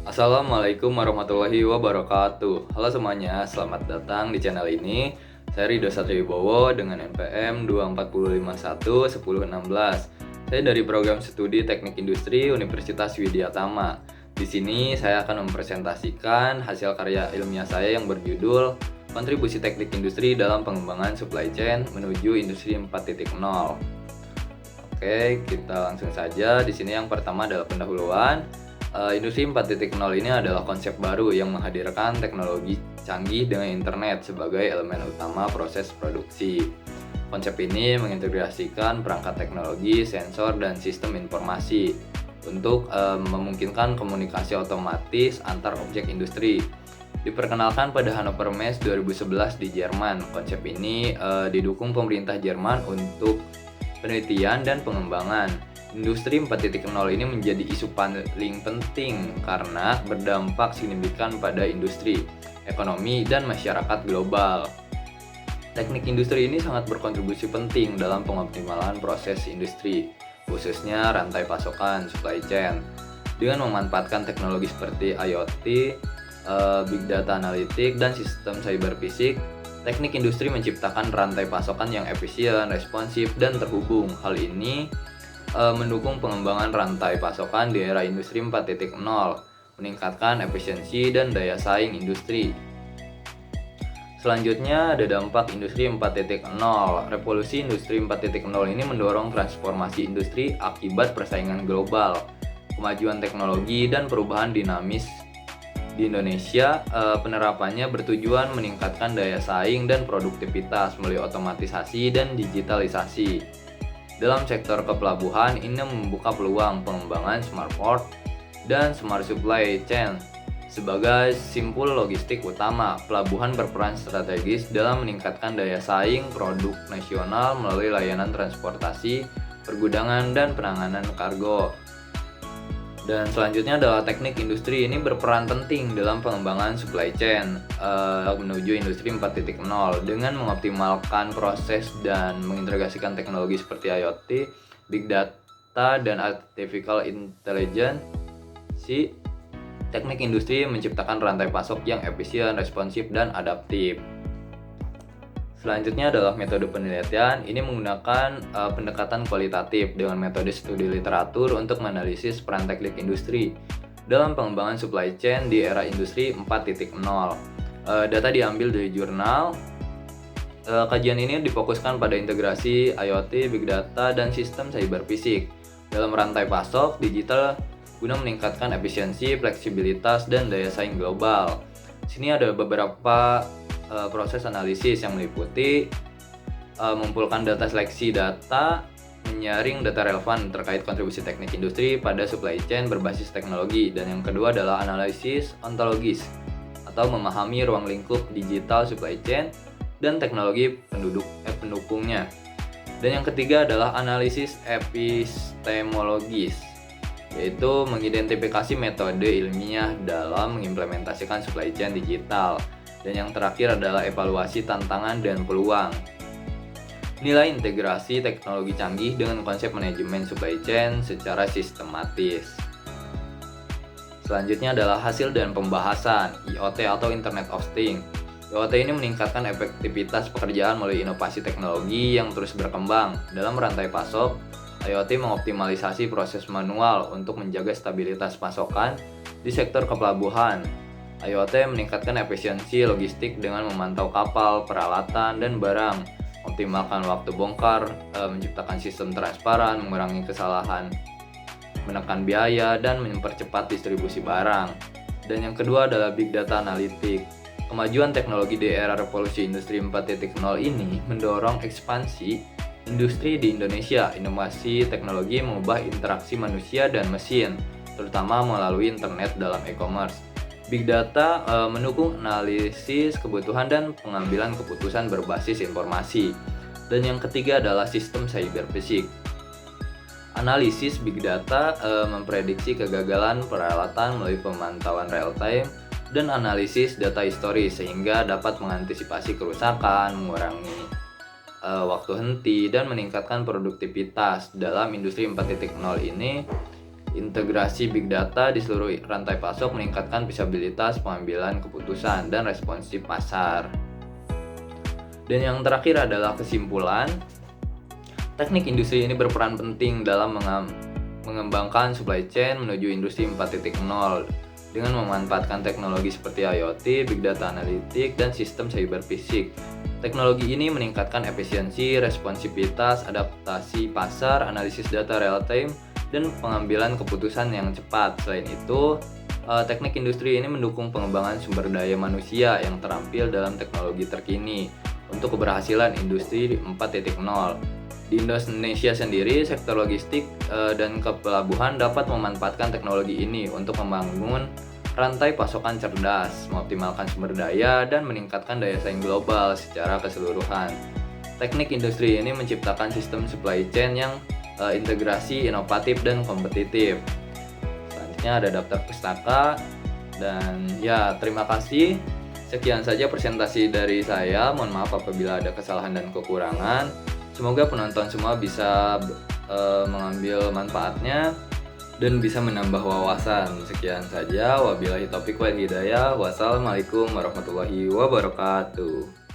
Assalamualaikum warahmatullahi wabarakatuh. Halo semuanya, selamat datang di channel ini. Saya Ridho Satriwibowo dengan NPM 240511016. Saya dari program studi Teknik Industri Universitas Widyatama. Di sini saya akan mempresentasikan hasil karya ilmiah saya yang berjudul Kontribusi Teknik Industri dalam Pengembangan Supply Chain menuju Industri 4.0. Oke, kita langsung saja. Di sini yang pertama adalah pendahuluan. Industri 4.0 ini adalah konsep baru yang menghadirkan teknologi canggih dengan internet sebagai elemen utama proses produksi. Konsep ini mengintegrasikan perangkat teknologi, sensor, dan sistem informasi untuk memungkinkan komunikasi otomatis antar objek industri. Diperkenalkan pada Hannover Messe 2011 di Jerman. Konsep ini didukung pemerintah Jerman untuk penelitian dan pengembangan. Industri 4.0 ini menjadi isu paling penting karena berdampak signifikan pada industri, ekonomi, dan masyarakat global. Teknik industri ini sangat berkontribusi penting dalam pengoptimalan proses industri, khususnya rantai pasokan supply chain. Dengan memanfaatkan teknologi seperti IoT, Big Data Analytics, dan sistem cyber fisik, teknik industri menciptakan rantai pasokan yang efisien, responsif, dan terhubung. Hal ini mendukung pengembangan rantai pasokan di era industri 4.0, meningkatkan efisiensi dan daya saing industri. Selanjutnya ada dampak industri 4.0. Revolusi industri 4.0 ini mendorong transformasi industri akibat persaingan global, kemajuan teknologi, dan perubahan dinamis. Di Indonesia, penerapannya bertujuan meningkatkan daya saing dan produktivitas melalui otomatisasi dan digitalisasi. Dalam sektor kepelabuhan, ini membuka peluang pengembangan smart port dan smart supply chain. Sebagai simpul logistik utama, pelabuhan berperan strategis dalam meningkatkan daya saing produk nasional melalui layanan transportasi, pergudangan, dan penanganan kargo. Dan selanjutnya adalah teknik industri ini berperan penting dalam pengembangan supply chain menuju industri 4.0 dengan mengoptimalkan proses dan mengintegrasikan teknologi seperti IoT, Big Data, dan Artificial Intelligence. Teknik industri menciptakan rantai pasok yang efisien, responsif, dan adaptif. Selanjutnya adalah metode penelitian. Ini menggunakan pendekatan kualitatif dengan metode studi literatur untuk menganalisis peran teknik industri dalam pengembangan supply chain di era industri 4.0. Data diambil dari jurnal. Kajian ini difokuskan pada integrasi IoT, Big Data, dan sistem cyber fisik dalam rantai pasok digital guna meningkatkan efisiensi, fleksibilitas, dan daya saing global. Sini ada beberapa proses analisis yang meliputi mengumpulkan data seleksi data, menyaring data relevan terkait kontribusi teknik industri pada supply chain berbasis teknologi, dan yang kedua adalah analisis ontologis atau memahami ruang lingkup digital supply chain dan teknologi pendukungnya. Dan yang ketiga adalah analisis epistemologis, yaitu mengidentifikasi metode ilmiah dalam mengimplementasikan supply chain digital. Dan yang terakhir adalah evaluasi tantangan dan peluang. Nilai integrasi teknologi canggih dengan konsep manajemen supply chain secara sistematis. Selanjutnya adalah hasil dan pembahasan IoT atau Internet of Things. IoT ini meningkatkan efektivitas pekerjaan melalui inovasi teknologi yang terus berkembang. Dalam rantai pasok, IoT mengoptimalisasi proses manual untuk menjaga stabilitas pasokan di sektor kepelabuhan. IoT meningkatkan efisiensi logistik dengan memantau kapal, peralatan, dan barang, optimalkan waktu bongkar, menciptakan sistem transparan, mengurangi kesalahan, menekan biaya, dan mempercepat distribusi barang. Dan yang kedua adalah Big Data Analytics. Kemajuan teknologi di era revolusi industri 4.0 ini mendorong ekspansi industri di Indonesia. Inovasi teknologi mengubah interaksi manusia dan mesin, terutama melalui internet dalam e-commerce. Big Data mendukung analisis kebutuhan dan pengambilan keputusan berbasis informasi. Dan yang ketiga adalah sistem cyber fisik. Analisis Big Data memprediksi kegagalan peralatan melalui pemantauan real time dan analisis data historis sehingga dapat mengantisipasi kerusakan, mengurangi waktu henti, dan meningkatkan produktivitas. Dalam industri 4.0 ini Integrasi big data di seluruh rantai pasok meningkatkan visibilitas pengambilan keputusan dan responsif pasar. Dan yang terakhir adalah kesimpulan. Teknik industri ini berperan penting dalam mengembangkan supply chain menuju industri 4.0 dengan memanfaatkan teknologi seperti IoT, Big Data Analytics, dan sistem cyber fisik. Teknologi ini meningkatkan efisiensi, responsivitas, adaptasi pasar, analisis data real time, dan pengambilan keputusan yang cepat. Selain itu, teknik industri ini mendukung pengembangan sumber daya manusia yang terampil dalam teknologi terkini untuk keberhasilan industri 4.0. Di Indonesia sendiri, sektor logistik dan kepelabuhan dapat memanfaatkan teknologi ini untuk membangun rantai pasokan cerdas, mengoptimalkan sumber daya, dan meningkatkan daya saing global secara keseluruhan. Teknik industri ini menciptakan sistem supply chain yang integrasi, inovatif, dan kompetitif. Selanjutnya ada daftar pustaka, dan ya terima kasih. Sekian saja presentasi dari saya. Mohon maaf apabila ada kesalahan dan kekurangan. Semoga penonton semua bisa mengambil manfaatnya dan bisa menambah wawasan. Sekian saja. Wabillahi taufiq wal hidayah. Wassalamualaikum warahmatullahi wabarakatuh.